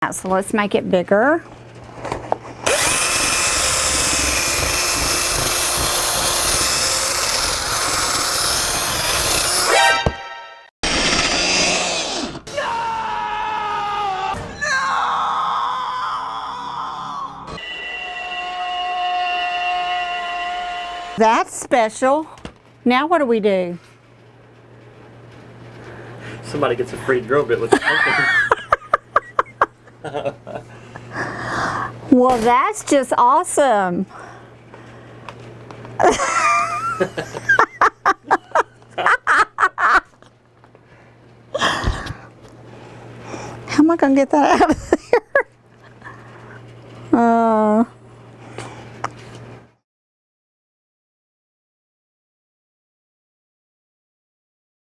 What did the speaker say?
So let's make it bigger. That's special. Now what do we do? Somebody gets a free drill bit with something. Well, that's just awesome. How am I going to get that out?